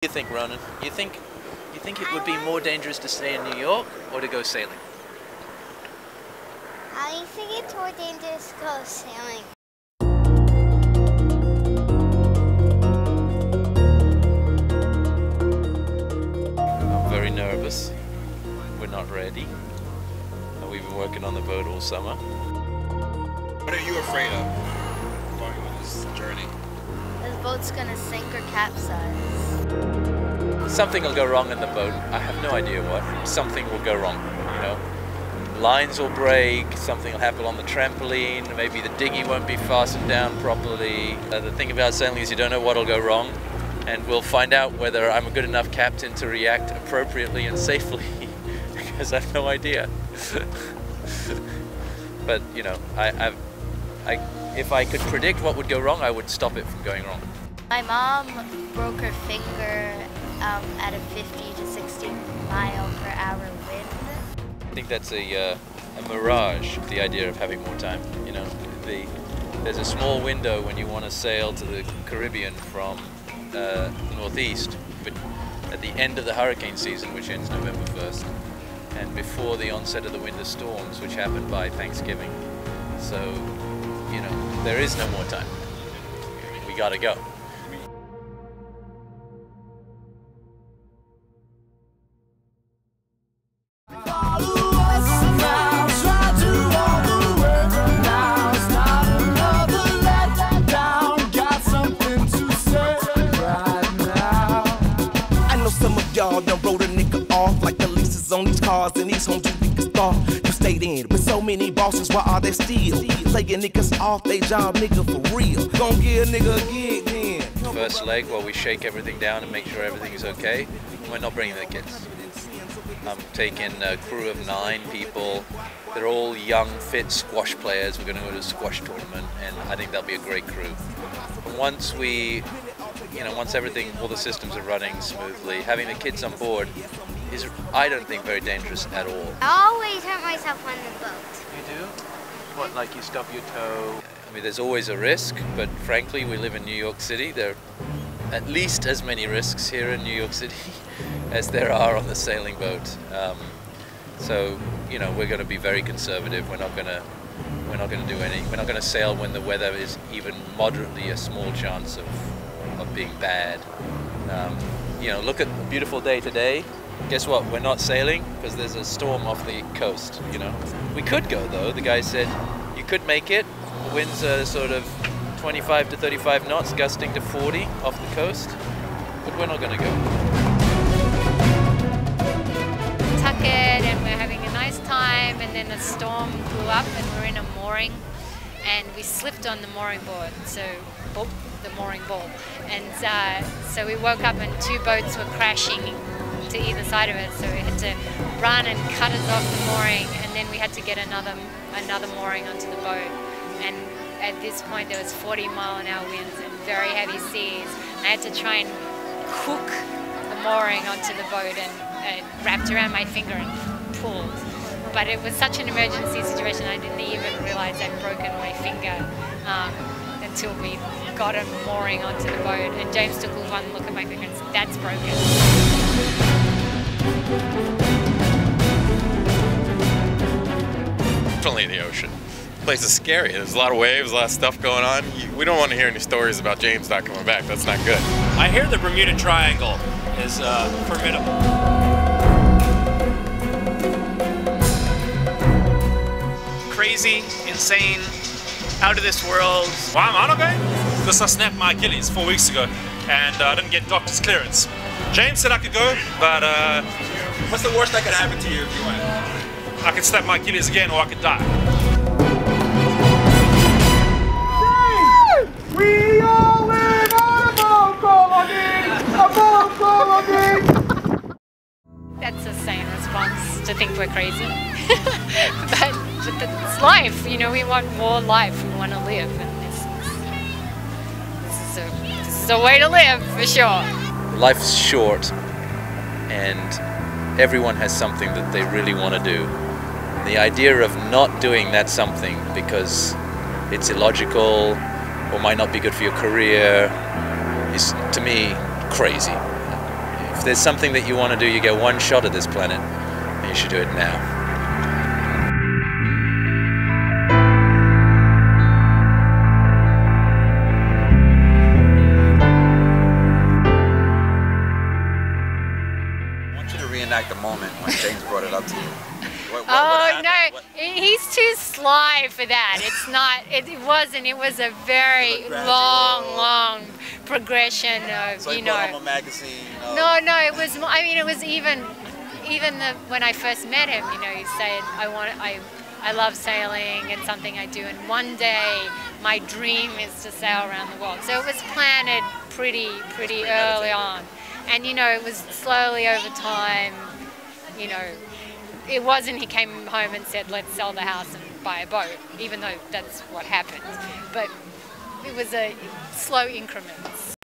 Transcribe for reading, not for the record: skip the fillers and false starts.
Do you think, Ronan? You think it would be more dangerous to stay in New York or to go sailing? I think it's more dangerous to go sailing. I'm very nervous. We're not ready. We've been working on the boat all summer. What are you afraid of going on this journey? The boat's gonna sink or capsize. Something will go wrong in the boat. I have no idea what. Something will go wrong, you know. Lines will break, something will happen on the trampoline, maybe the dinghy won't be fastened down properly. The thing about sailing is you don't know what will go wrong, and we'll find out whether I'm a good enough captain to react appropriately and safely, because I have no idea. But, you know, if I could predict what would go wrong, I would stop it from going wrong. My mom broke her finger at a 50 to 60 mile per hour wind. I think that's a mirage, the idea of having more time. You know, there's a small window when you want to sail to the Caribbean from the northeast, but at the end of the hurricane season, which ends November 1st, and before the onset of the winter storms, which happen by Thanksgiving. So, you know, there is no more time. We gotta go. Y'all done wrote a nigga off like the leases on these cars and these homes you niggas thought you stayed in. With so many bosses, why are they still laying niggas off they job, nigga, for real? Gon' give a nigga a gig then. First leg, while we shake everything down and make sure everything is okay, we're not bringing the kids. I'm taking a crew of 9 people. They're all young, fit squash players. We're going to go to a squash tournament, and I think that'll be a great crew. And once everything, all the systems are running smoothly, having the kids on board is, I don't think, very dangerous at all. I always hurt myself on the boat. You do? What, like you stub your toe? I mean, there's always a risk, but frankly, we live in New York City. There are at least as many risks here in New York City as there are on the sailing boat. So, you know, we're going to be very conservative. We're not going to sail when the weather is even moderately a small chance of being bad. You know, look at the beautiful day today. Guess what? We're not sailing because there's a storm off the coast, you know. We could go though. The guy said you could make it. The winds are sort of 25 to 35 knots, gusting to 40 off the coast. But we're not going to go. Tuck it, and we're having a nice time, and then a storm blew up and we're in a mooring, and we slipped on the mooring board, so the mooring board, and so we woke up and 2 boats were crashing to either side of it, so we had to run and cut us off the mooring, and then we had to get another mooring onto the boat. And at this point there was 40-mile-an-hour winds and very heavy seas. I had to try and hook the mooring onto the boat, and wrapped around my finger and pulled. But it was such an emergency situation, I didn't even realize I'd broken my finger until we got a mooring onto the boat. And James took one look at my finger and said, "That's broken." Definitely the ocean. The place is scary. There's a lot of waves, a lot of stuff going on. We don't want to hear any stories about James not coming back. That's not good. I hear the Bermuda Triangle is formidable. Crazy, insane, out of this world. Why am I not going? Because I snapped my Achilles 4 weeks ago and I didn't get doctor's clearance. James said I could go, but What's the worst that could happen to you if you went? I could snap my Achilles again or I could die. We all live on a boat, That's a sane response to think we're crazy. but it's life, you know, we want more life, we want to live, and this is a way to live, for sure. Life's short, and everyone has something that they really want to do. The idea of not doing that something because it's illogical or might not be good for your career is, to me, crazy. If there's something that you want to do, you get one shot at this planet, and you should do it now. Reenact the moment when James brought it up to you. What Oh happened? no, he's too sly for that. It's not. It wasn't. It was a very long progression of, So you he know. brought home a magazine. No, it was. I mean, it was even when I first met him. You know, he said, I love sailing. It's something I do, and one day my dream is to sail around the world. So it was planted pretty early on. And, you know, it was slowly over time, you know, it wasn't he came home and said, let's sell the house and buy a boat, even though that's what happened. But it was a slow increments.